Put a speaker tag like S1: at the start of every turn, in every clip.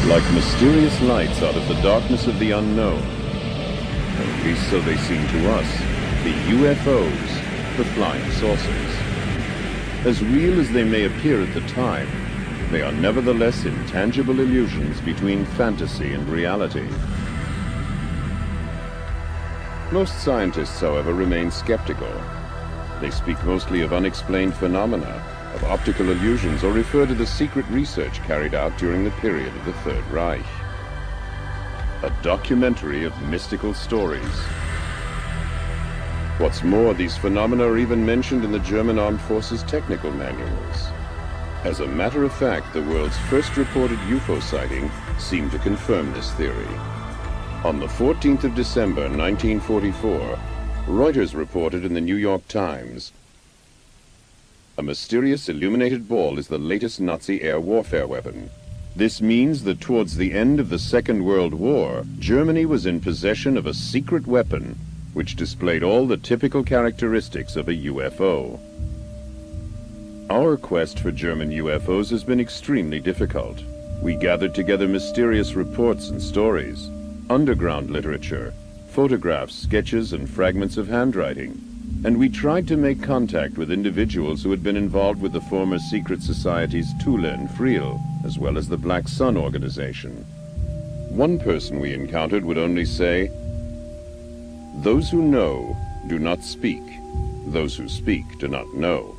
S1: Like mysterious lights out of the darkness of the unknown. At least so they seem to us, the UFOs, the flying saucers. As real as they may appear at the time, they are nevertheless intangible illusions between fantasy and reality. Most scientists, however, remain skeptical. They speak mostly of unexplained phenomena, of optical illusions, or refer to the secret research carried out during the period of the Third Reich. A documentary of mystical stories. What's more, these phenomena are even mentioned in the German Armed Forces technical manuals. As a matter of fact, the world's first reported UFO sighting seemed to confirm this theory. On the 14th of December, 1944, Reuters reported in the New York Times, "A mysterious illuminated ball is the latest Nazi air warfare weapon. This means that towards the end of the Second World War, Germany was in possession of a secret weapon which displayed all the typical characteristics of a UFO." Our quest for German UFOs has been extremely difficult. We gathered together mysterious reports and stories, underground literature, photographs, sketches, and fragments of handwriting. And we tried to make contact with individuals who had been involved with the former secret societies Thule and Friel, as well as the Black Sun organization. One person we encountered would only say, "Those who know do not speak. Those who speak do not know."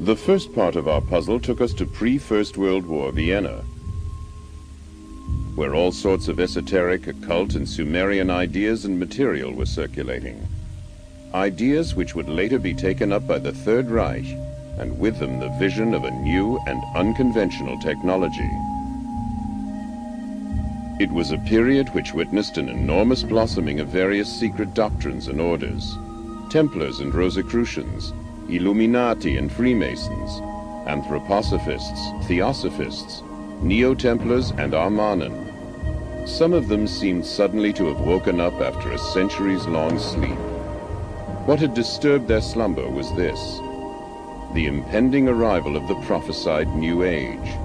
S1: The first part of our puzzle took us to pre-First World War Vienna, where all sorts of esoteric, occult, and Sumerian ideas and material were circulating. Ideas which would later be taken up by the Third Reich, and with them the vision of a new and unconventional technology. It was a period which witnessed an enormous blossoming of various secret doctrines and orders: Templars and Rosicrucians, Illuminati and Freemasons, Anthroposophists, Theosophists, Neo-Templars and Armanen. Some of them seemed suddenly to have woken up after a centuries-long sleep. What had disturbed their slumber was this: the impending arrival of the prophesied New Age,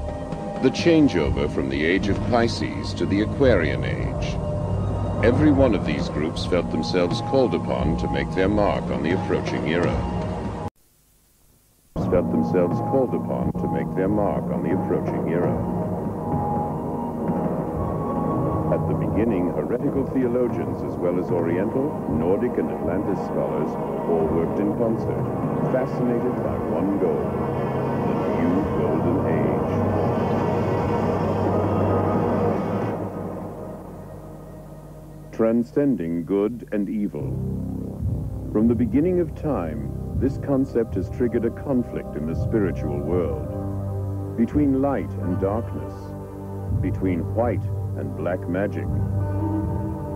S1: the changeover from the age of Pisces to the Aquarian Age. Every one of these groups felt themselves called upon to make their mark on the approaching era. At the beginning, heretical theologians as well as Oriental, Nordic, and Atlantis scholars all worked in concert, fascinated by one goal: the new golden age. Transcending good and evil. From the beginning of time, this concept has triggered a conflict in the spiritual world, between light and darkness, between white and black magic,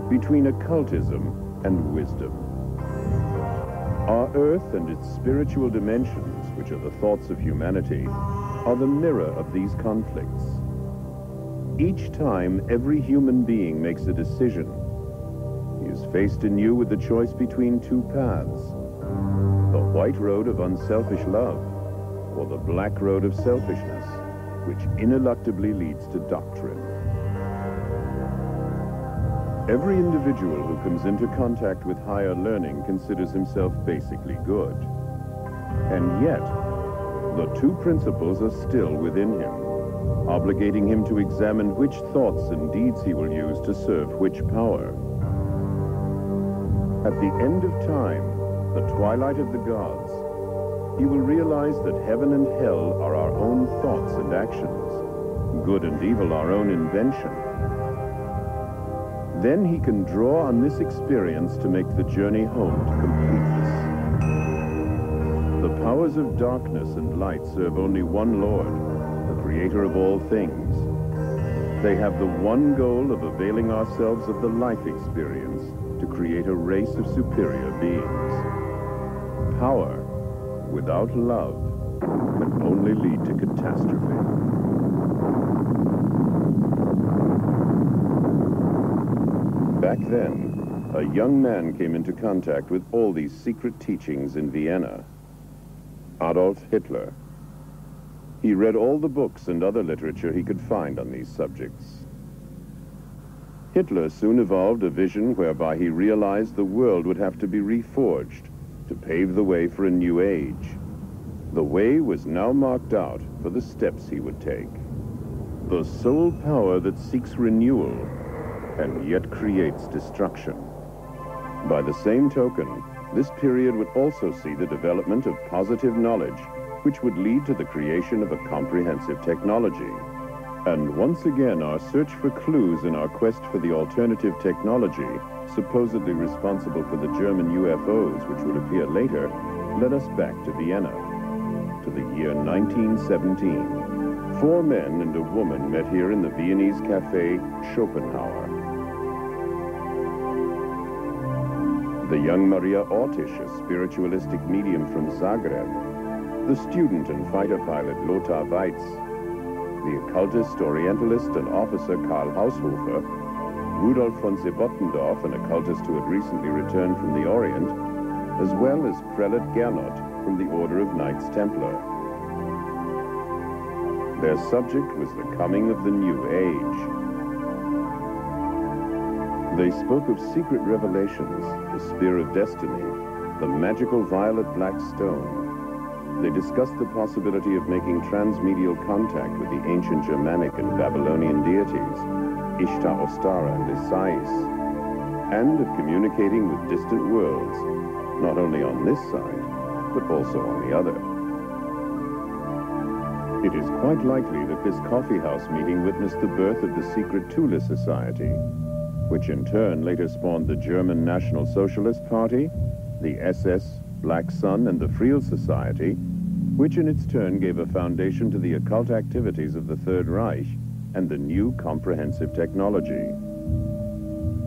S1: between occultism and wisdom. Our Earth and its spiritual dimensions, which are the thoughts of humanity, are the mirror of these conflicts. Each time every human being makes a decision, he is faced anew with the choice between two paths: the white road of unselfish love, or the black road of selfishness, which ineluctably leads to doctrine. Every individual who comes into contact with higher learning considers himself basically good. And yet, the two principles are still within him, obligating him to examine which thoughts and deeds he will use to serve which power. At the end of time, the twilight of the gods, he will realize that heaven and hell are our own thoughts and actions, good and evil our own invention. Then he can draw on this experience to make the journey home to completeness. The powers of darkness and light serve only one Lord, the creator of all things. They have the one goal of availing ourselves of the life experience to create a race of superior beings. Power without love can only lead to catastrophe. Back then, a young man came into contact with all these secret teachings in Vienna: Adolf Hitler. He read all the books and other literature he could find on these subjects. Hitler soon evolved a vision whereby he realized the world would have to be reforged to pave the way for a new age. The way was now marked out for the steps he would take. The sole power that seeks renewal and yet creates destruction. By the same token, this period would also see the development of positive knowledge, which would lead to the creation of a comprehensive technology. And once again, our search for clues in our quest for the alternative technology, supposedly responsible for the German UFOs, which would appear later, led us back to Vienna, to the year 1917. 4 men and a woman met here in the Viennese cafe Schopenhauer. The young Maria Ortisch, a spiritualistic medium from Zagreb, the student and fighter pilot Lothar Weitz, the occultist, orientalist, and officer Karl Haushofer, Rudolf von Sebottendorf, an occultist who had recently returned from the Orient, as well as Prelate Gernot from the Order of Knights Templar. Their subject was the coming of the new age. They spoke of secret revelations, the spear of destiny, the magical violet black stone. They discussed the possibility of making transmedial contact with the ancient Germanic and Babylonian deities, Ishtar, Ostara, and Isais, and of communicating with distant worlds, not only on this side, but also on the other. It is quite likely that this coffeehouse meeting witnessed the birth of the secret Thule Society, which in turn later spawned the German National Socialist Party, the SS, Black Sun, and the Friel Society, which in its turn gave a foundation to the occult activities of the Third Reich and the new comprehensive technology,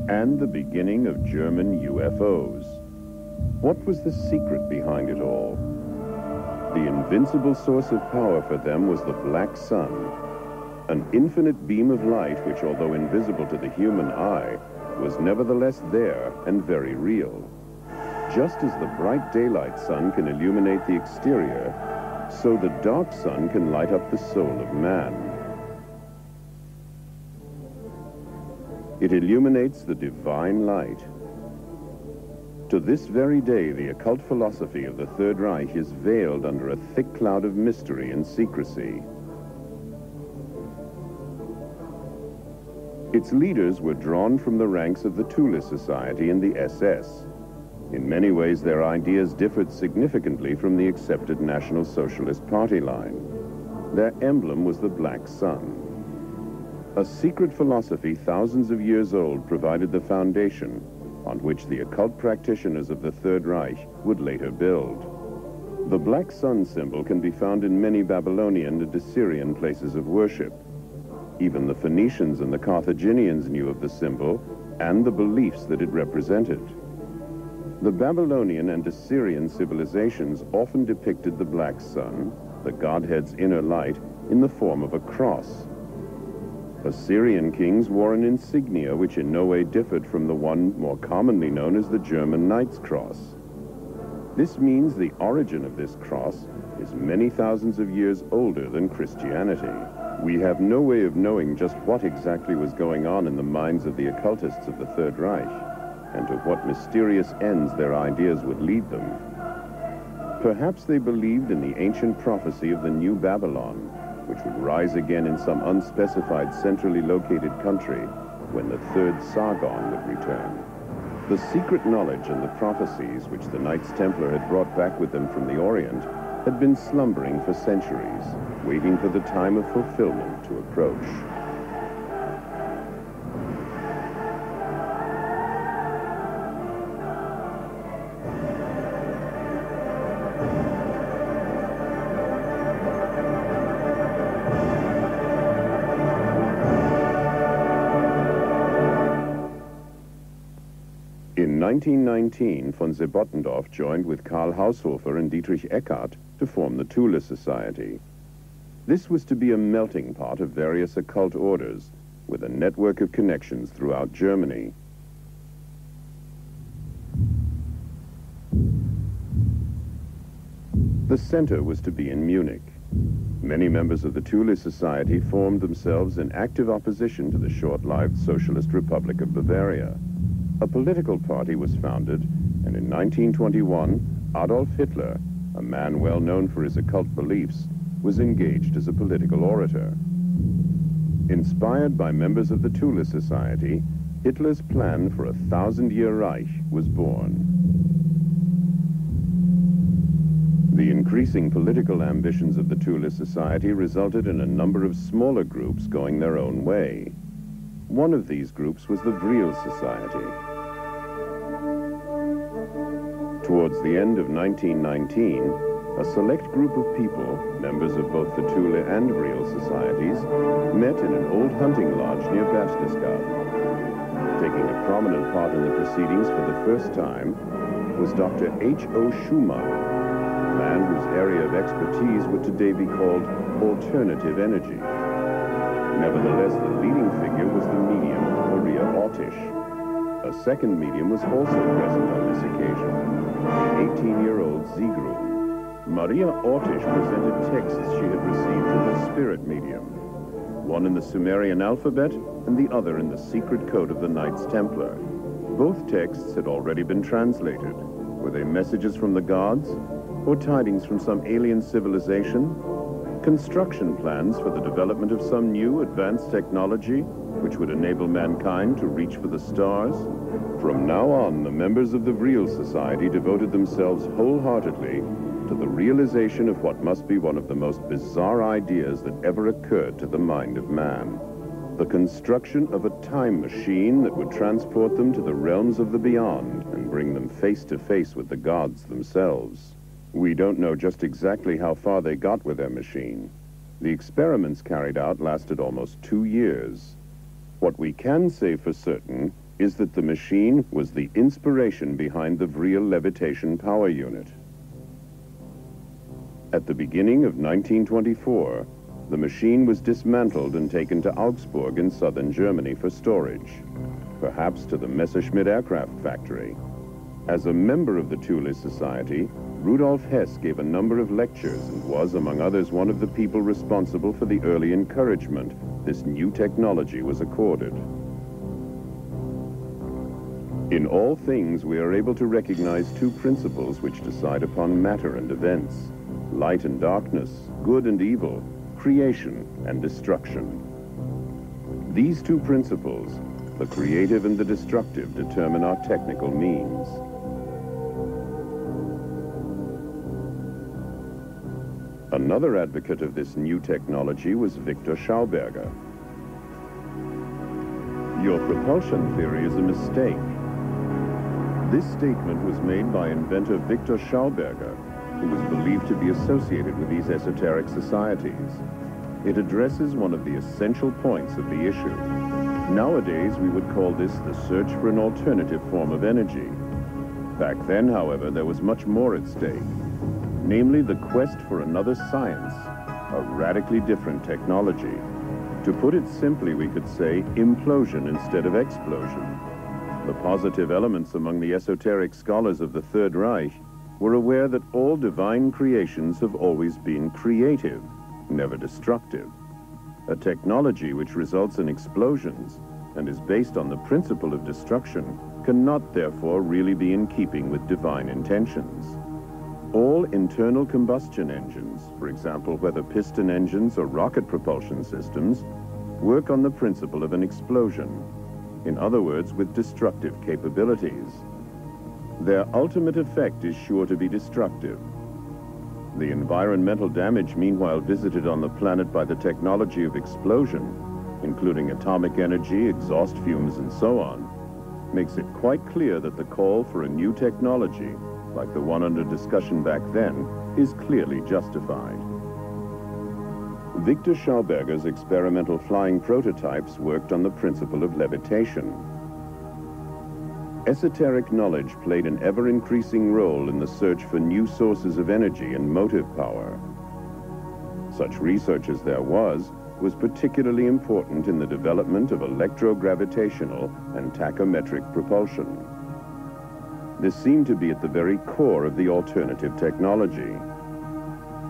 S1: and the beginning of German UFOs. What was the secret behind it all? The invincible source of power for them was the Black Sun, an infinite beam of light which, although invisible to the human eye, was nevertheless there and very real. Just as the bright daylight sun can illuminate the exterior, so the dark sun can light up the soul of man. It illuminates the divine light. To this very day, the occult philosophy of the Third Reich is veiled under a thick cloud of mystery and secrecy. Its leaders were drawn from the ranks of the Thule Society and the SS. In many ways, their ideas differed significantly from the accepted National Socialist Party line. Their emblem was the Black Sun. A secret philosophy thousands of years old provided the foundation on which the occult practitioners of the Third Reich would later build. The Black Sun symbol can be found in many Babylonian and Assyrian places of worship. Even the Phoenicians and the Carthaginians knew of the symbol and the beliefs that it represented. The Babylonian and Assyrian civilizations often depicted the Black Sun, the Godhead's inner light, in the form of a cross. Assyrian kings wore an insignia which in no way differed from the one more commonly known as the German Knight's Cross. This means the origin of this cross is many thousands of years older than Christianity. We have no way of knowing just what exactly was going on in the minds of the occultists of the Third Reich, and to what mysterious ends their ideas would lead them. Perhaps they believed in the ancient prophecy of the New Babylon, which would rise again in some unspecified centrally located country when the third Sargon would return. The secret knowledge and the prophecies which the Knights Templar had brought back with them from the Orient had been slumbering for centuries, waiting for the time of fulfillment to approach. In 1919, von Sebottendorf joined with Karl Haushofer and Dietrich Eckart to form the Thule Society. This was to be a melting pot of various occult orders, with a network of connections throughout Germany. The center was to be in Munich. Many members of the Thule Society formed themselves in active opposition to the short-lived Socialist Republic of Bavaria. A political party was founded, and in 1921, Adolf Hitler, a man well known for his occult beliefs, was engaged as a political orator. Inspired by members of the Thule Society, Hitler's plan for a 1,000-year Reich was born. The increasing political ambitions of the Thule Society resulted in a number of smaller groups going their own way. One of these groups was the Vril Society. Towards the end of 1919, a select group of people, members of both the Thule and Vril societies, met in an old hunting lodge near Berchtesgaden. Taking a prominent part in the proceedings for the first time was Dr. H.O. Schumann, a man whose area of expertise would today be called alternative energy. Nevertheless, the leading figure was the medium, Maria Ortisch. A second medium was also present on this occasion, the 18-year-old Sigrun. Maria Ortisch presented texts she had received from the spirit medium, one in the Sumerian alphabet and the other in the secret code of the Knights Templar. Both texts had already been translated. Were they messages from the gods, or tidings from some alien civilization? Construction plans for the development of some new advanced technology which would enable mankind to reach for the stars? From now on, the members of the Vril Society devoted themselves wholeheartedly to the realization of what must be one of the most bizarre ideas that ever occurred to the mind of man. The construction of a time machine that would transport them to the realms of the beyond and bring them face to face with the gods themselves. We don't know just exactly how far they got with their machine. The experiments carried out lasted almost 2 years. What we can say for certain is that the machine was the inspiration behind the Vril levitation power unit. At the beginning of 1924, the machine was dismantled and taken to Augsburg in southern Germany for storage, perhaps to the Messerschmitt aircraft factory. As a member of the Thule Society, Rudolf Hess gave a number of lectures and was, among others, one of the people responsible for the early encouragement this new technology was accorded. In all things, we are able to recognize two principles which decide upon matter and events: light and darkness, good and evil, creation and destruction. These two principles, the creative and the destructive, determine our technical means. Another advocate of this new technology was Victor Schauberger. Your propulsion theory is a mistake. This statement was made by inventor Victor Schauberger, who was believed to be associated with these esoteric societies. It addresses one of the essential points of the issue. Nowadays, we would call this the search for an alternative form of energy. Back then, however, there was much more at stake, namely the quest for another science, a radically different technology. To put it simply, we could say implosion instead of explosion. The positive elements among the esoteric scholars of the Third Reich were aware that all divine creations have always been creative, never destructive. A technology which results in explosions and is based on the principle of destruction cannot therefore really be in keeping with divine intentions. All internal combustion engines, for example, whether piston engines or rocket propulsion systems, work on the principle of an explosion. In other words, with destructive capabilities. Their ultimate effect is sure to be destructive. The environmental damage, meanwhile, visited on the planet by the technology of explosion, including atomic energy, exhaust fumes, and so on, makes it quite clear that the call for a new technology, like the one under discussion back then, is clearly justified. Victor Schauberger's experimental flying prototypes worked on the principle of levitation. Esoteric knowledge played an ever-increasing role in the search for new sources of energy and motive power. Such research as there was particularly important in the development of electrogravitational and tachometric propulsion. This seemed to be at the very core of the alternative technology.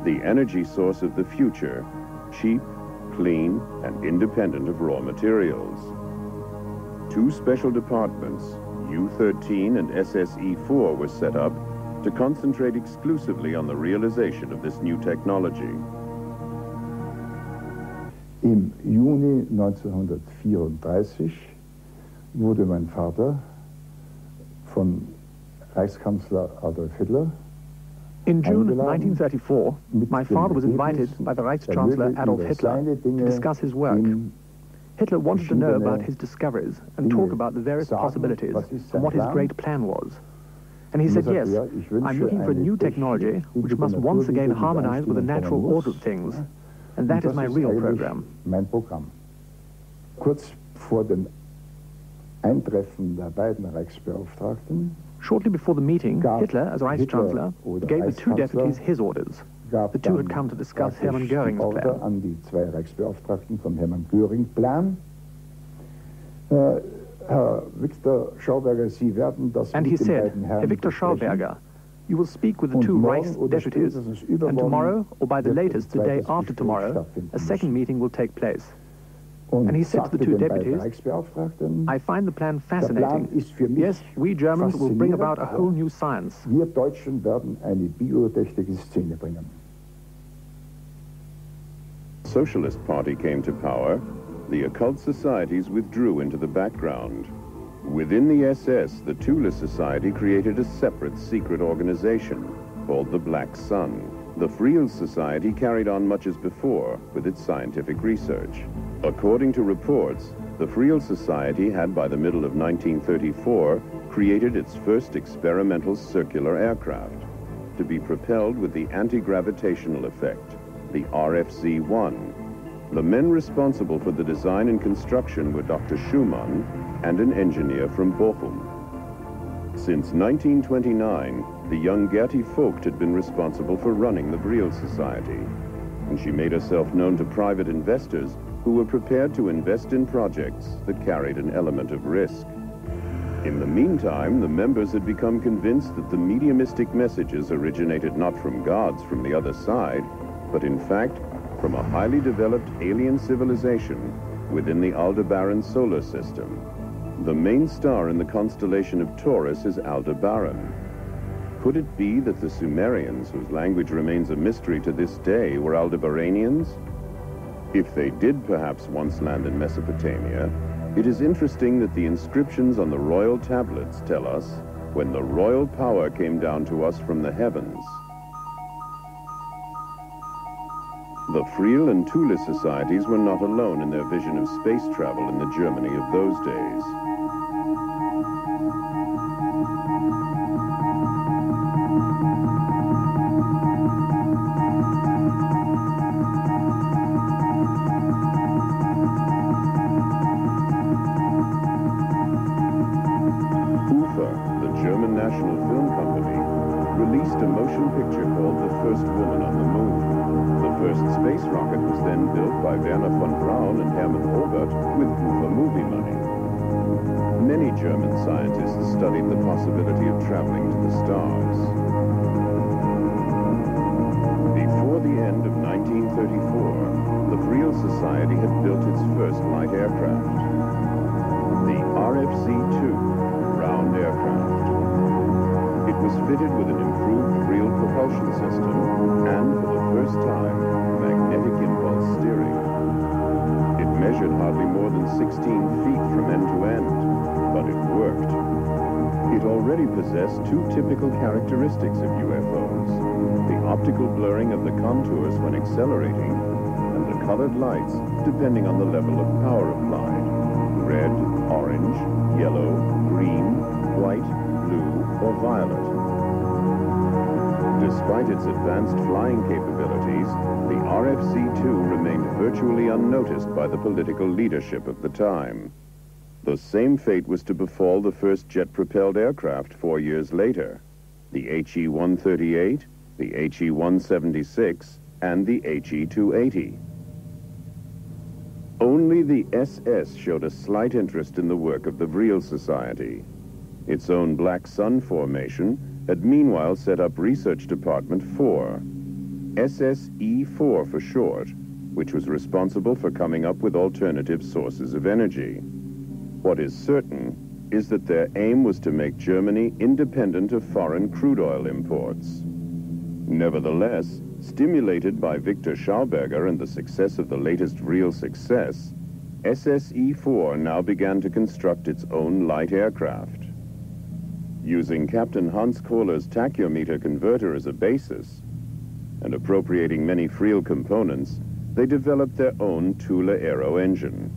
S1: the energy source of the future, cheap, clean, and independent of raw materials. Two special departments, U-13 and SSE-4, were set up to concentrate exclusively on the realization of this new technology.
S2: Im Juni 1934 wurde mein Vater von Reichskanzler Adolf Hitler.
S3: In June 1934, my father was invited by the Reichschancellor Adolf Hitler to discuss his work. Hitler wanted to know about his discoveries and talk about the various possibilities and what his great plan was. And he said, yes, I'm looking for a new technology which must once again harmonize with the natural order of things. And that is my real program.
S2: Mein Programm. Kurz vor dem Eintreffen der beiden Reichsbeauftragten,
S3: shortly before the meeting, Hitler, as Reichschancellor, gave the two deputies his orders. The two had come to discuss Hermann Göring's plan.
S2: An die zwei Reichsbeauftragten von Hermann Göring Plan. Herr Victor Schauberger, Sie werden das
S3: and
S2: mit
S3: he
S2: den
S3: said,
S2: beiden Herren
S3: Herr Victor Schauberger, you will speak with the two Reichs deputies, and tomorrow, or by the latest the day after tomorrow, a second meeting will take place. And he said to the two deputies, I find the plan fascinating. Yes, we Germans will bring about a whole new science.
S2: Wir Deutschen werden eine biotechnische Szene bringen.
S1: Socialist Party came to power, the occult societies withdrew into the background. Within the SS, the Thule Society created a separate secret organization called the Black Sun. The Friel Society carried on much as before with its scientific research. According to reports, the Friel Society had by the middle of 1934 created its first experimental circular aircraft to be propelled with the anti-gravitational effect, the RFC-1. The men responsible for the design and construction were Dr. Schumann and an engineer from Bochum. Since 1929, the young Gertie Vogt had been responsible for running the Friel Society, and she made herself known to private investors who were prepared to invest in projects that carried an element of risk. In the meantime, the members had become convinced that the mediumistic messages originated not from gods from the other side, but in fact from a highly developed alien civilization within the Aldebaran solar system. The main star in the constellation of Taurus is Aldebaran. Could it be that the Sumerians, whose language remains a mystery to this day, were Aldebaranians? If they did perhaps once land in Mesopotamia, it is interesting that the inscriptions on the royal tablets tell us when the royal power came down to us from the heavens. The Friel and Thule societies were not alone in their vision of space travel in the Germany of those days. Released a motion picture called The First Woman on the Moon. The first space rocket was then built by Werner von Braun and Hermann Oberth with UFA movie money. Many German scientists studied the possibility of traveling to the stars. Before the end of 1934, the Friel Society had built its first light aircraft, the RFC-2 round aircraft. It was fitted with an improved Friel propulsion system and, for the first time, magnetic impulse steering. It measured hardly more than 16 feet from end to end, but it worked. It already possessed two typical characteristics of UFOs: the optical blurring of the contours when accelerating, and the colored lights depending on the level of power applied: red, orange, yellow, green, white, blue, or violet. Despite its advanced flying capabilities, the RFC-2 remained virtually unnoticed by the political leadership of the time. The same fate was to befall the first jet-propelled aircraft 4 years later, the HE-138, the HE-176, and the HE-280. Only the SS showed a slight interest in the work of the Friel Society. Its own Black Sun formation had meanwhile set up Research Department 4. SSE-4 for short, which was responsible for coming up with alternative sources of energy. What is certain is that their aim was to make Germany independent of foreign crude oil imports. Nevertheless, stimulated by Victor Schauberger and the success of the latest real success, SSE-4 now began to construct its own light aircraft. Using Captain Hans Kohler's tachyometer converter as a basis, and appropriating many Friel components, they developed their own Thule Aero engine.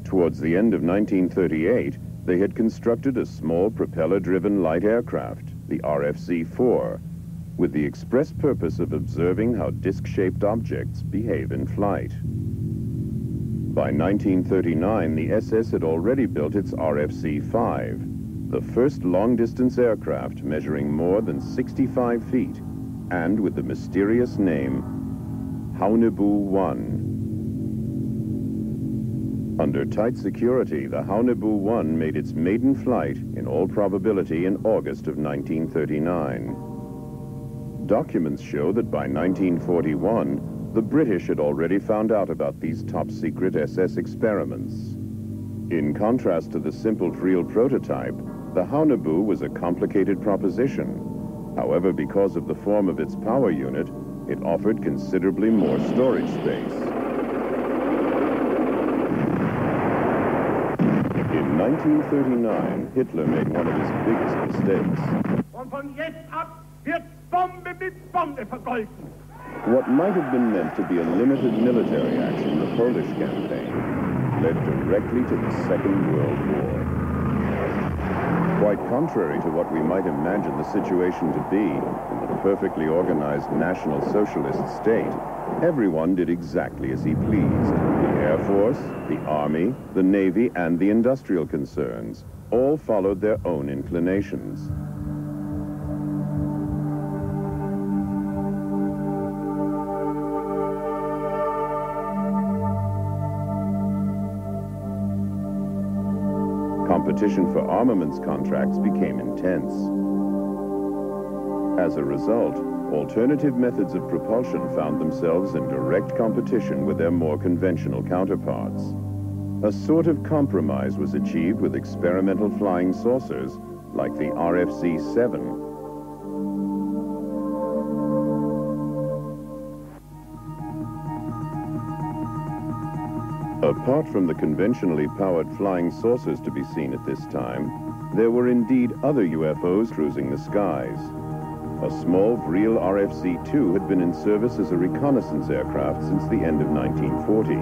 S1: Towards the end of 1938, they had constructed a small propeller-driven light aircraft, the RFC-4, with the express purpose of observing how disc-shaped objects behave in flight. By 1939, the SS had already built its RFC-5, the first long-distance aircraft measuring more than 65 feet, and with the mysterious name Haunebu-1. Under tight security, the Haunebu-1 made its maiden flight, in all probability, in August of 1939. Documents show that by 1941, the British had already found out about these top-secret SS experiments. In contrast to the simple Friel prototype, the Haunebu was a complicated proposition. However, because of the form of its power unit, it offered considerably more storage space. In 1939, Hitler made one of his biggest mistakes.
S4: Und von jetzt ab wird Bombe mit Bombe vergolten.
S1: What might have been meant to be a limited military action, the Polish campaign, led directly to the Second World War. Quite contrary to what we might imagine the situation to be in the perfectly organized National Socialist state, everyone did exactly as he pleased. The Air Force, the Army, the Navy, and the industrial concerns all followed their own inclinations. Competition for armaments contracts became intense. As a result, alternative methods of propulsion found themselves in direct competition with their more conventional counterparts. A sort of compromise was achieved with experimental flying saucers like the RFC-7. Apart from the conventionally powered flying saucers to be seen at this time, there were indeed other UFOs cruising the skies. A small Vril RFC-2 had been in service as a reconnaissance aircraft since the end of 1940.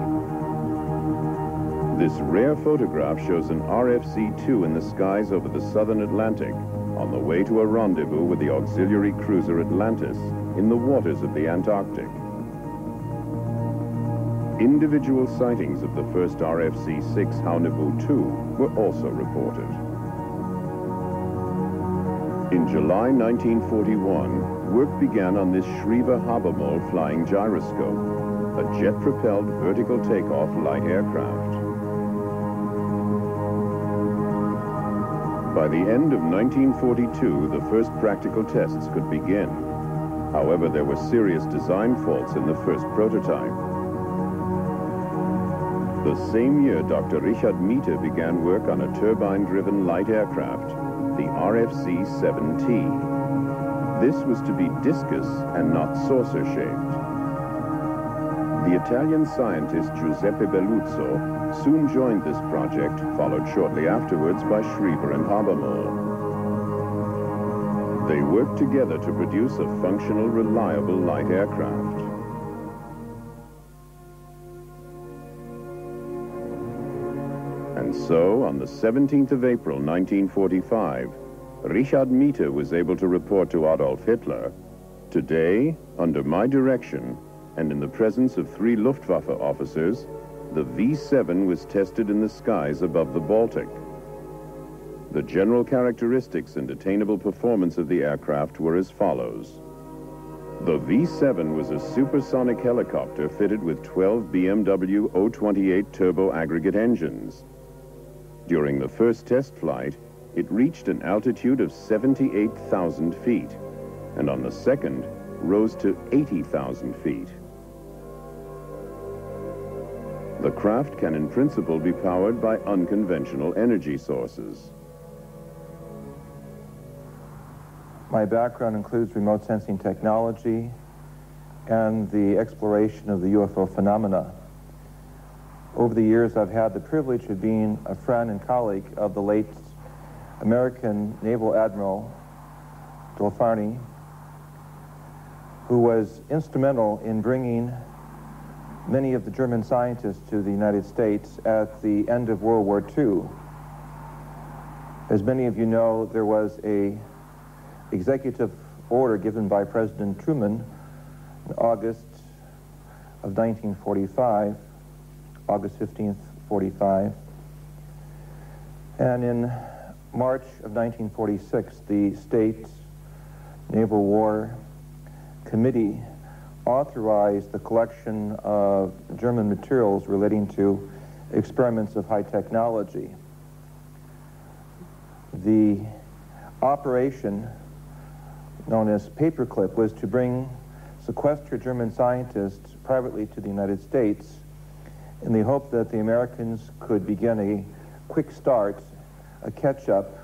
S1: This rare photograph shows an RFC-2 in the skies over the southern Atlantic, on the way to a rendezvous with the auxiliary cruiser Atlantis in the waters of the Antarctic. Individual sightings of the first RFC-6 Haunebu-2 were also reported. In July 1941, work began on this Schriever-Habermohl flying gyroscope, a jet-propelled vertical takeoff light aircraft. By the end of 1942, the first practical tests could begin. However, there were serious design faults in the first prototype. The same year, Dr. Richard Miete began work on a turbine-driven light aircraft, the RFC-7T. This was to be discus and not saucer-shaped. The Italian scientist Giuseppe Belluzzo soon joined this project, followed shortly afterwards by Schriever and Habermohl. They worked together to produce a functional, reliable light aircraft. And so, on the 17th of April, 1945, Richard Miete was able to report to Adolf Hitler, "Today, under my direction, and in the presence of 3 Luftwaffe officers, the V-7 was tested in the skies above the Baltic. The general characteristics and attainable performance of the aircraft were as follows. The V-7 was a supersonic helicopter fitted with 12 BMW 028 turbo aggregate engines. During the first test flight, it reached an altitude of 78,000 feet, and on the second, rose to 80,000 feet. The craft can in principle be powered by unconventional energy sources.
S5: My background includes remote sensing technology and the exploration of the UFO phenomena. Over the years, I've had the privilege of being a friend and colleague of the late American Naval Admiral Dolfarney, who was instrumental in bringing many of the German scientists to the United States at the end of World War II. As many of you know, there was an executive order given by President Truman in August of 1945, August 15th, 45. And in March of 1946, the State Naval War Committee authorized the collection of German materials relating to experiments of high technology. The operation known as Paperclip was to bring sequestered German scientists privately to the United States in the hope that the Americans could begin a quick start, a catch-up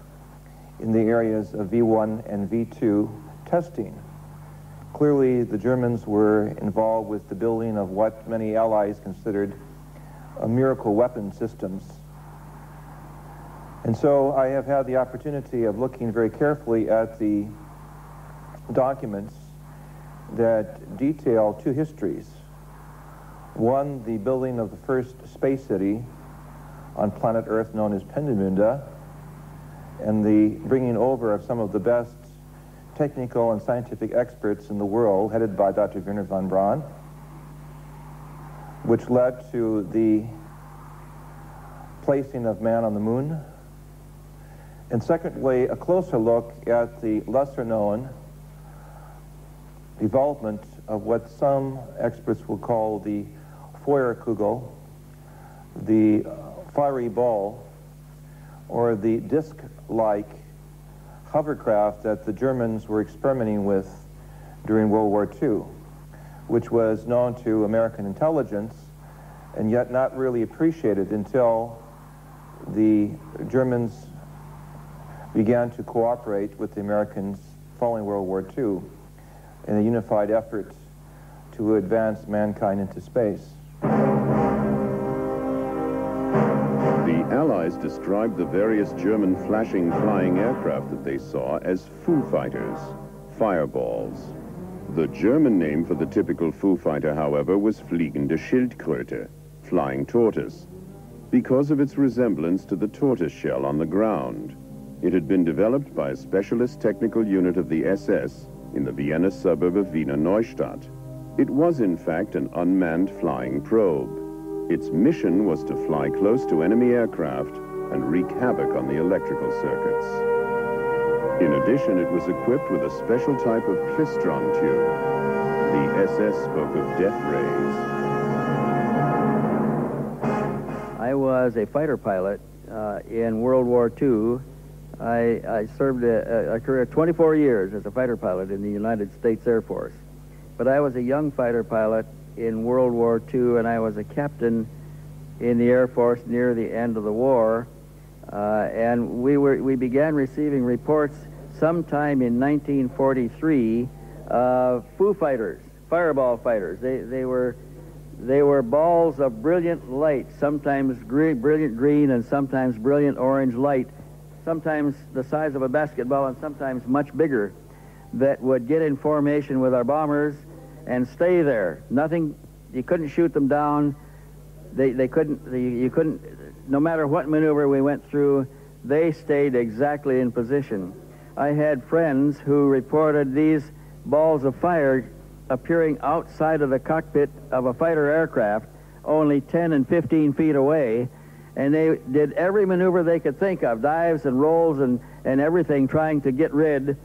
S5: in the areas of V1 and V2 testing. Clearly, the Germans were involved with the building of what many allies considered miracle weapon systems. And so I have had the opportunity of looking very carefully at the documents that detail two histories. One, the building of the first space city on planet Earth known as Peenemünde, and the bringing over of some of the best technical and scientific experts in the world, headed by Dr. Wernher von Braun, which led to the placing of man on the moon. And secondly, a closer look at the lesser-known development of what some experts will call the Feuerkugel, the fiery ball, or the disc-like hovercraft that the Germans were experimenting with during World War II, which was known to American intelligence and yet not really appreciated until the Germans began to cooperate with the Americans following World War II in a unified effort to advance mankind into space.
S1: The Allies described the various German flashing flying aircraft that they saw as Foo Fighters, fireballs. The German name for the typical Foo Fighter, however, was Fliegende Schildkröte, flying tortoise, because of its resemblance to the tortoise shell on the ground. It had been developed by a specialist technical unit of the SS in the Vienna suburb of Wiener Neustadt. It was, in fact, an unmanned flying probe. Its mission was to fly close to enemy aircraft and wreak havoc on the electrical circuits. In addition, it was equipped with a special type of klystron tube. The SS spoke of death rays.
S6: I was a fighter pilot in World War II. I served a career of 24 years as a fighter pilot in the United States Air Force. But I was a young fighter pilot in World War II, and I was a captain in the Air Force near the end of the war. And we began receiving reports sometime in 1943 of Foo Fighters, fireball fighters. They were balls of brilliant light, sometimes brilliant green and sometimes brilliant orange light, sometimes the size of a basketball and sometimes much bigger, that would get in formation with our bombers and stay there. Nothing, you couldn't shoot them down. You couldn't, no matter what maneuver we went through, they stayed exactly in position. I had friends who reported these balls of fire appearing outside of the cockpit of a fighter aircraft, only 10 and 15 feet away, and they did every maneuver they could think of, dives and rolls and everything, trying to get rid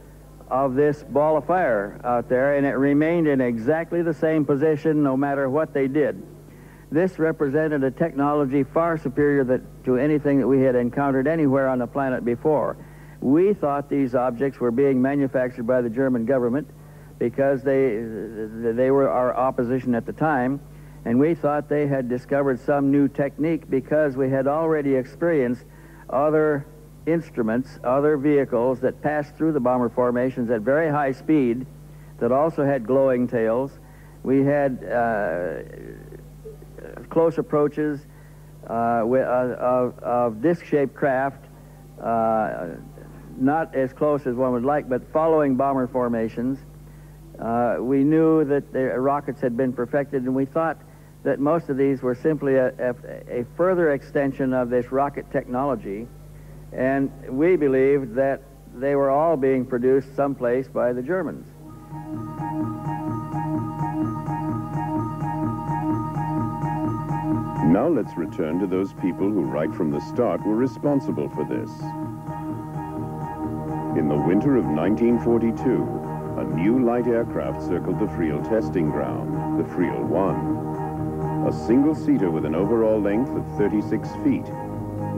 S6: of this ball of fire out there, and it remained in exactly the same position no matter what they did. This represented a technology far superior to anything that we had encountered anywhere on the planet before. We thought these objects were being manufactured by the German government. because they were our opposition at the time, and we thought they had discovered some new technique because we had already experienced other instruments, other vehicles that passed through the bomber formations at very high speed that also had glowing tails. We had close approaches of disc-shaped craft, not as close as one would like, but following bomber formations. We knew that the rockets had been perfected, and we thought that most of these were simply a further extension of this rocket technology, and we believed that they were all being produced someplace by the Germans.
S1: Now let's return to those people who right from the start were responsible for this. In the winter of 1942, a new light aircraft circled the Friel testing ground, the Friel 1. A single-seater with an overall length of 36 feet.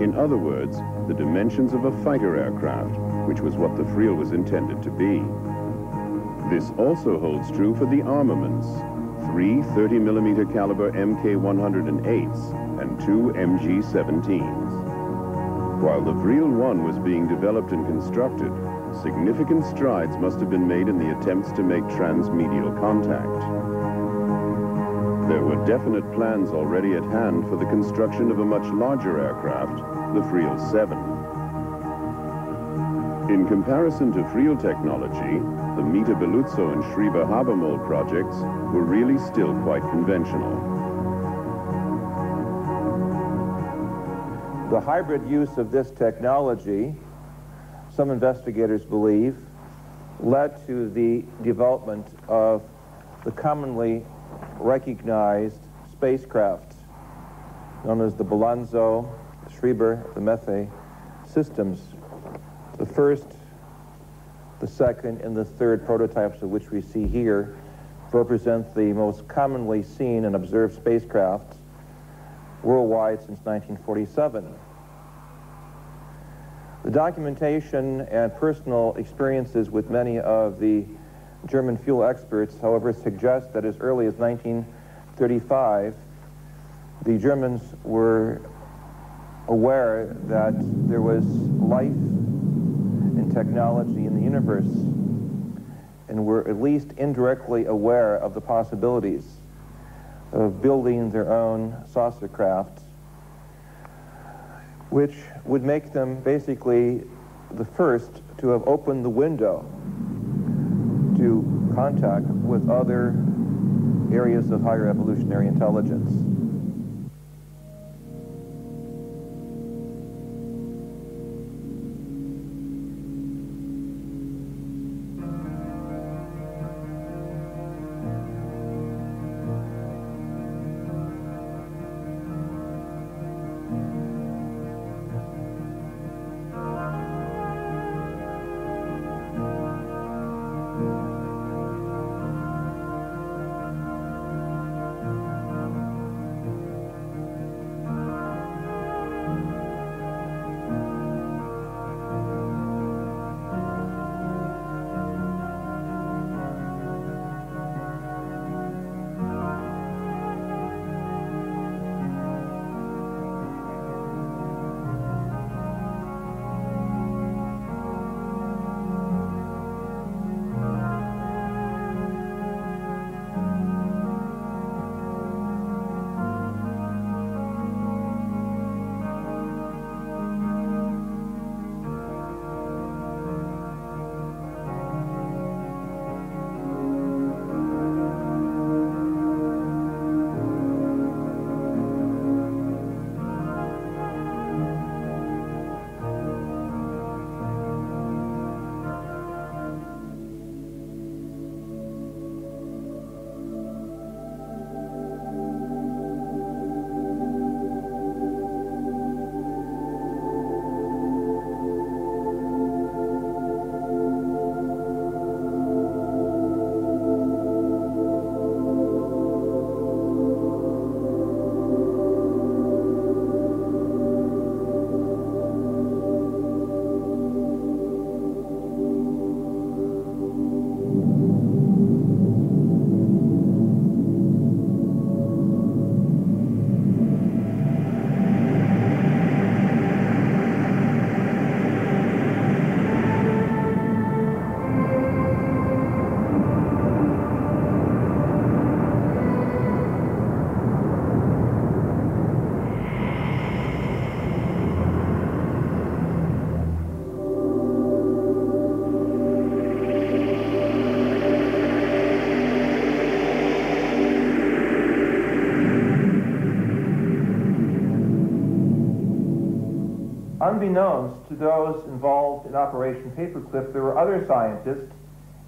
S1: In other words, the dimensions of a fighter aircraft, which was what the Friel was intended to be. This also holds true for the armaments. 3 30mm caliber Mk108s and 2 MG17s. While the Friel 1 was being developed and constructed, significant strides must have been made in the attempts to make transmedial contact. There were definite plans already at hand for the construction of a much larger aircraft, the Friel 7. In comparison to Friel technology, the Mita Beluzzo and Schreiber Habermold projects were really still quite conventional.
S5: The hybrid use of this technology, some investigators believe, led to the development of the commonly recognized spacecraft known as the Balanzo, the Schreiber, the Methe systems. The first, the second, and the third prototypes of which we see here represent the most commonly seen and observed spacecraft worldwide since 1947. The documentation and personal experiences with many of the German fuel experts, however, suggest that as early as 1935, the Germans were aware that there was life and technology in the universe, and were at least indirectly aware of the possibilities of building their own saucer craft, which would make them basically the first to have opened the window to contact with other areas of higher evolutionary intelligence. unbeknownst to those involved in Operation Paperclip, there were other scientists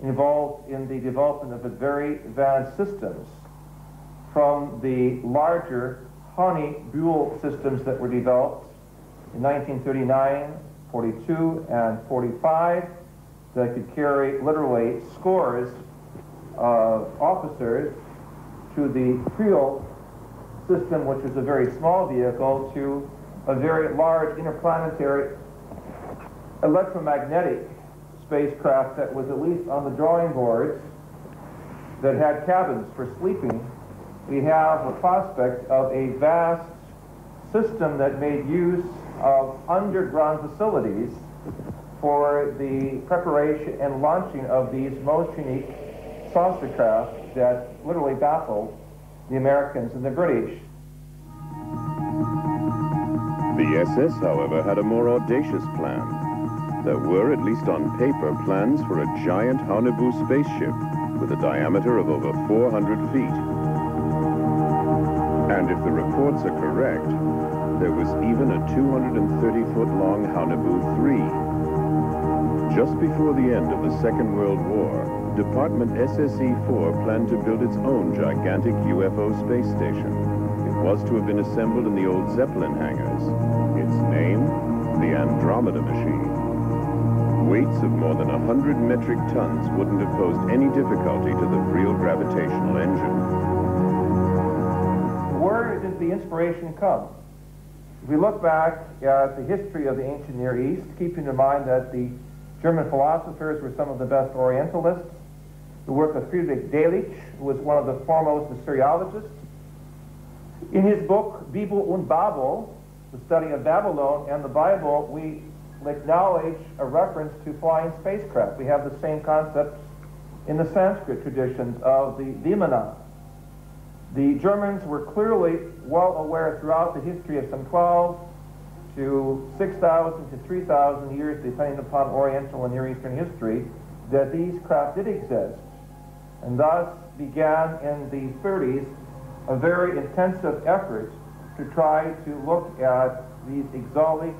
S5: involved in the development of very advanced systems, from the larger Honey-Buell systems that were developed in 1939, 42, and 45 that could carry literally scores of officers, to the Creel system, which is a very small vehicle, to a very large interplanetary electromagnetic spacecraft that was at least on the drawing boards, that had cabins for sleeping. We have a prospect of a vast system that made use of underground facilities for the preparation and launching of these most unique saucer craft that literally baffled the Americans and the British.
S1: The SS, however, had a more audacious plan. There were, at least on paper, plans for a giant Haunebu spaceship with a diameter of over 400 feet. And if the reports are correct, there was even a 230-foot-long Haunebu 3. Just before the end of the Second World War, Department SSE-4 planned to build its own gigantic UFO space station. It was to have been assembled in the old Zeppelin hangars. Its name, the Andromeda Machine. Weights of more than 100 metric tons wouldn't have posed any difficulty to the real gravitational engine.
S5: Where did the inspiration come? If we look back at the history of the ancient Near East, keeping in mind that the German philosophers were some of the best Orientalists, the work of Friedrich Delitzsch, who was one of the foremost Assyriologists. In his book, Bibel und Babel, the study of Babylon and the Bible, we acknowledge a reference to flying spacecraft. We have the same concepts in the Sanskrit traditions of the Vimana. The Germans were clearly well aware throughout the history of some 12 to 6,000 to 3,000 years, depending upon Oriental and Near Eastern history, that these craft did exist, and thus began in the 30s a very intensive effort to try to look at these exotic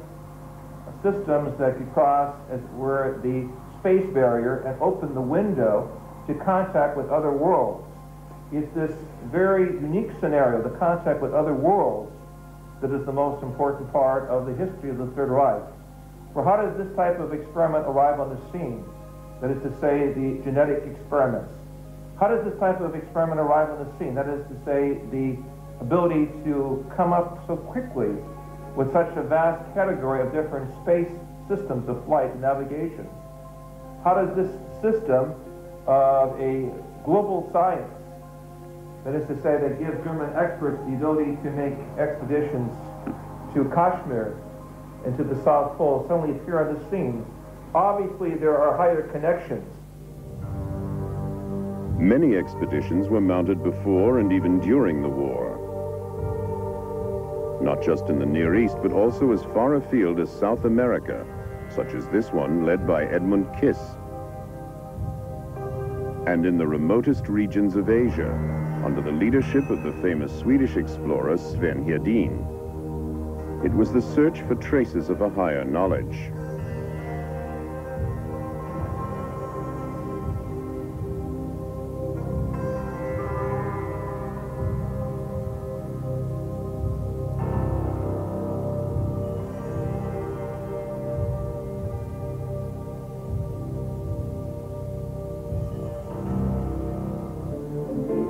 S5: systems that could cross, as it were, the space barrier and open the window to contact with other worlds. It's this very unique scenario, the contact with other worlds, that is the most important part of the history of the Third Reich. For how does this type of experiment arrive on the scene? That is to say, the genetic experiments. How does this type of experiment arrive on the scene? That is to say, the ability to come up so quickly with such a vast category of different space systems of flight and navigation. How does this system of a global science, that is to say, that gives German experts the ability to make expeditions to Kashmir and to the South Pole, suddenly appear on the scene? Obviously, there are higher connections.
S1: Many expeditions were mounted before and even during the war. Not just in the Near East, but also as far afield as South America, such as this one led by Edmund Kiss. And in the remotest regions of Asia, under the leadership of the famous Swedish explorer Sven Hedin. It was the search for traces of a higher knowledge.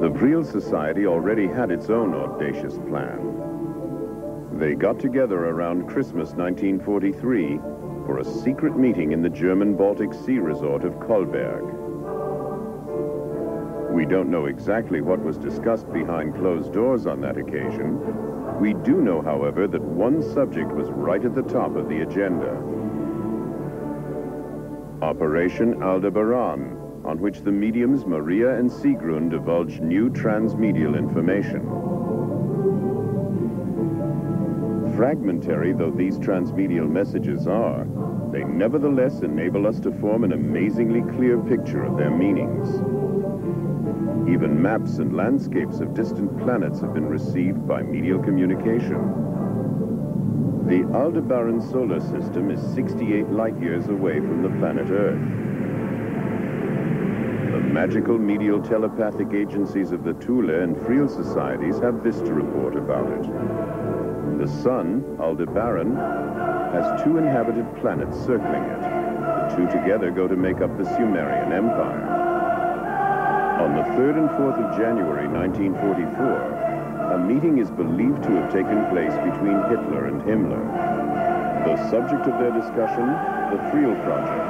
S1: The Vril Society already had its own audacious plan. They got together around Christmas 1943 for a secret meeting in the German Baltic Sea resort of Kolberg. We don't know exactly what was discussed behind closed doors on that occasion. We do know, however, that one subject was right at the top of the agenda. Operation Aldebaran, on which the mediums Maria and Sigrun divulged new transmedial information. Fragmentary though these transmedial messages are, they nevertheless enable us to form an amazingly clear picture of their meanings. Even maps and landscapes of distant planets have been received by medial communication. The Aldebaran solar system is 68 light-years away from the planet Earth. The magical medial telepathic agencies of the Thule and Friel societies have this to report about it. The sun, Aldebaran, has 2 inhabited planets circling it. The 2 together go to make up the Sumerian Empire. On the 3rd and 4th of January 1944, a meeting is believed to have taken place between Hitler and Himmler. The subject of their discussion, the Friel project,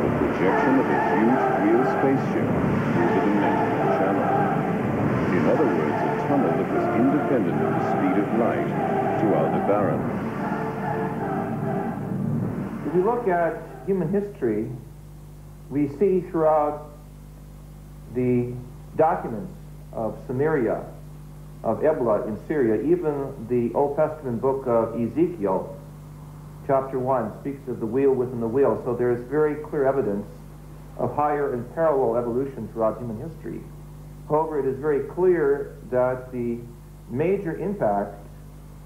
S1: the projection of a huge Friel spaceship through the dimensional channel. In other words, a tunnel that was independent of the speed of light to Aldebaran.
S5: If you look at human history, we see throughout the documents of Samaria, of Ebla in Syria, even the Old Testament book of Ezekiel, chapter 1, speaks of the wheel within the wheel. So there is very clear evidence of higher and parallel evolution throughout human history. However, it is very clear that the major impact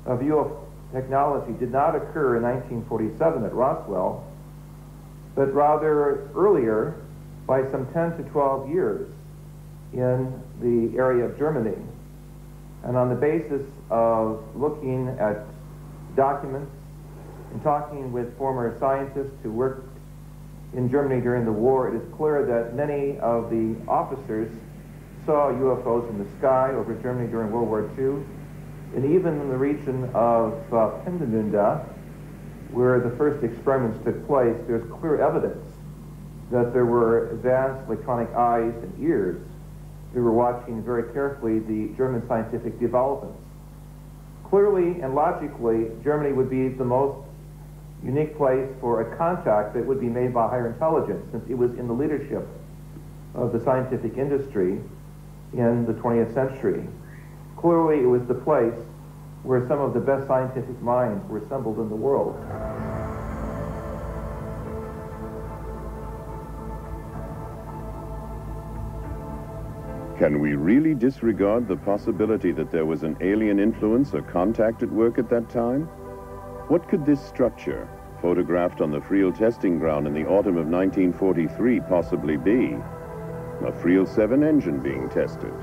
S5: of UFO technology did not occur in 1947 at Roswell, but rather earlier by some 10 to 12 years in the area of Germany. And on the basis of looking at documents and talking with former scientists who worked in Germany during the war, it is clear that many of the officers saw UFOs in the sky over Germany during World War II, and even in the region of Peenemünde, where the first experiments took place, there's clear evidence that there were advanced electronic eyes and ears who were watching very carefully the German scientific developments. Clearly and logically, Germany would be the most unique place for a contact that would be made by higher intelligence, since it was in the leadership of the scientific industry in the 20th century. Clearly, it was the place where some of the best scientific minds were assembled in the world.
S1: Can we really disregard the possibility that there was an alien influence or contact at work at that time? What could this structure, photographed on the Friel testing ground in the autumn of 1943, possibly be? A Friel 7 engine being tested?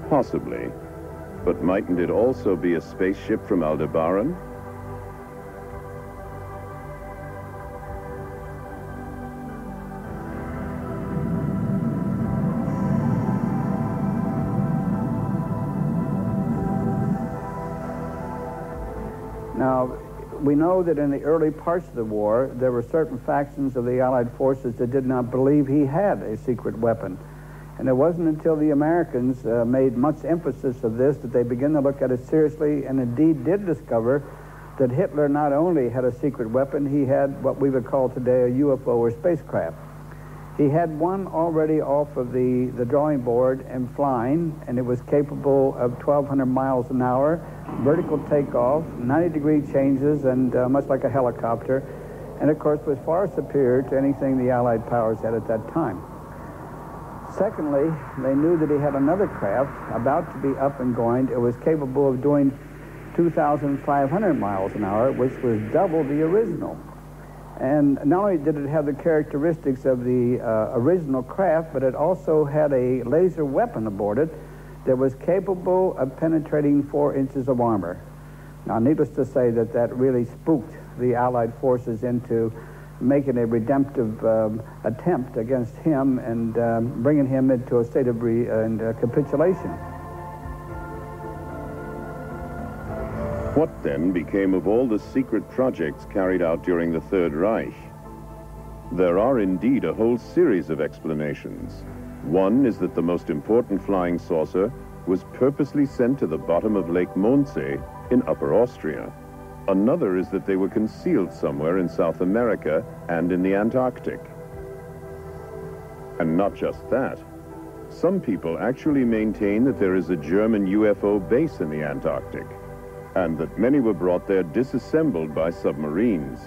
S1: Possibly, but mightn't it also be a spaceship from Aldebaran?
S7: Now, we know that in the early parts of the war, there were certain factions of the Allied forces that did not believe he had a secret weapon. And it wasn't until the Americans made much emphasis of this that they began to look at it seriously, and indeed did discover that Hitler not only had a secret weapon, he had what we would call today a UFO or spacecraft. He had one already off of the drawing board and flying, and it was capable of 1,200 miles an hour, vertical takeoff, 90-degree changes, and much like a helicopter, and of course was far superior to anything the Allied powers had at that time. Secondly, they knew that he had another craft about to be up and going. It was capable of doing 2,500 miles an hour, which was double the original. And not only did it have the characteristics of the original craft, but it also had a laser weapon aboard it that was capable of penetrating 4 inches of armor. Now, needless to say that that really spooked the Allied forces into making a redemptive attempt against him and bringing him into a state of capitulation.
S1: What then became of all the secret projects carried out during the Third Reich? There are indeed a whole series of explanations. One is that the most important flying saucer was purposely sent to the bottom of Lake Mondsee in Upper Austria. Another is that they were concealed somewhere in South America and in the Antarctic. And not just that. Some people actually maintain that there is a German UFO base in the Antarctic, and that many were brought there disassembled by submarines.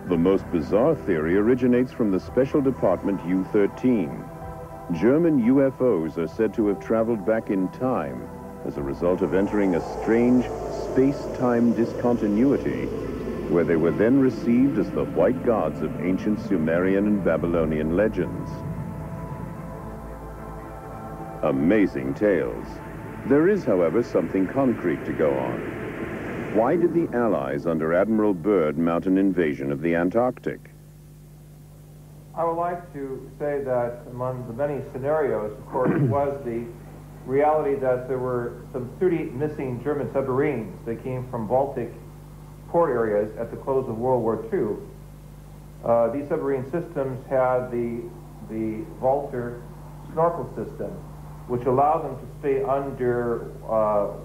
S1: The most bizarre theory originates from the Special Department U-13. German UFOs are said to have traveled back in time as a result of entering a strange space-time discontinuity, where they were then received as the white gods of ancient Sumerian and Babylonian legends. Amazing tales. There is, however, something concrete to go on. Why did the Allies under Admiral Byrd mount an invasion of the Antarctic?
S5: I would like to say that among the many scenarios, of course, was the reality that there were some 30 missing German submarines that came from Baltic port areas at the close of World War II. These submarine systems had the Walter snorkel system, which allowed them to stay under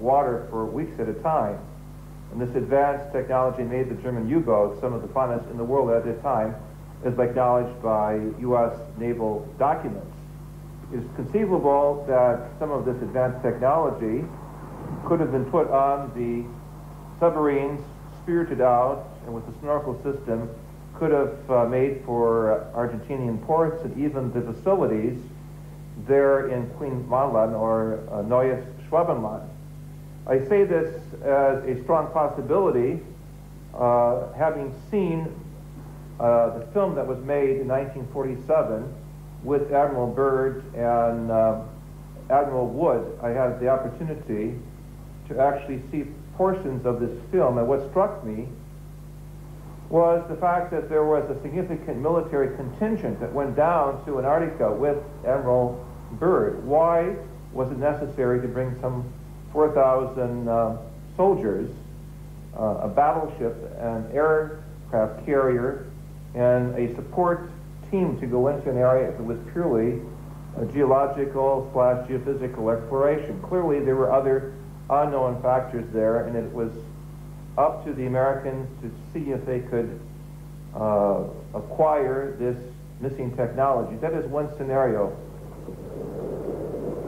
S5: water for weeks at a time. And this advanced technology made the German U-boats some of the finest in the world at the time, as acknowledged by U.S. naval documents. It is conceivable that some of this advanced technology could have been put on the submarines, spirited out, and with the snorkel system could have made for Argentinian ports and even the facilities there in Queen Maanland or Neues Schwabenland. I say this as a strong possibility, having seen the film that was made in 1947 with Admiral Byrd and Admiral Wood. I had the opportunity to actually see portions of this film, and what struck me was the fact that there was a significant military contingent that went down to Antarctica with Admiral Byrd. Why was it necessary to bring some 4,000 soldiers, a battleship, an aircraft carrier, and a support team to go into an area that was purely a geological/geophysical exploration? Clearly, there were other unknown factors there, and it was up to the Americans to see if they could acquire this missing technology. That is one scenario.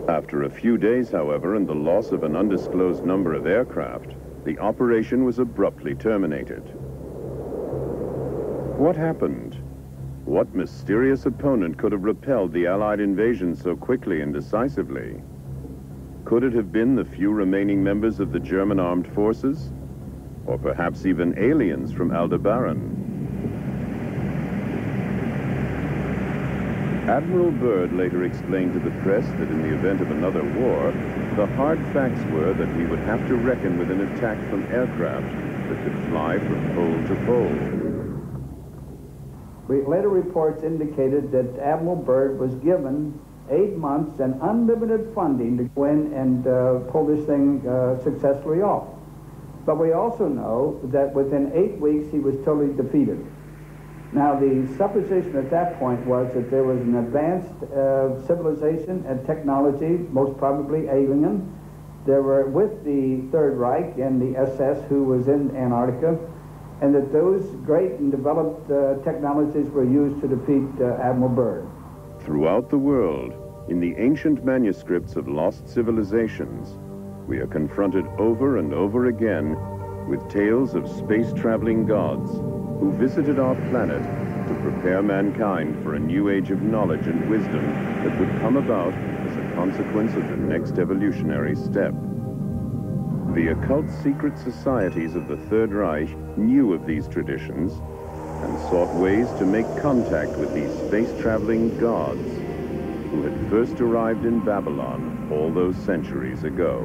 S1: After a few days, however, and the loss of an undisclosed number of aircraft, the operation was abruptly terminated. What happened? What mysterious opponent could have repelled the Allied invasion so quickly and decisively? Could it have been the few remaining members of the German armed forces? Or perhaps even aliens from Aldebaran? Admiral Byrd later explained to the press that in the event of another war, the hard facts were that we would have to reckon with an attack from aircraft that could fly from pole to pole.
S7: Later reports indicated that Admiral Byrd was given 8 months and unlimited funding to go in and pull this thing successfully off. But we also know that within 8 weeks he was totally defeated. Now, the supposition at that point was that there was an advanced civilization and technology, most probably alien. There were with the Third Reich and the SS who was in Antarctica, and that those great and developed technologies were used to defeat Admiral Byrd.
S1: Throughout the world, in the ancient manuscripts of lost civilizations, we are confronted over and over again with tales of space-traveling gods who visited our planet to prepare mankind for a new age of knowledge and wisdom that would come about as a consequence of the next evolutionary step. The occult secret societies of the Third Reich knew of these traditions and sought ways to make contact with these space-traveling gods who had first arrived in Babylon all those centuries ago.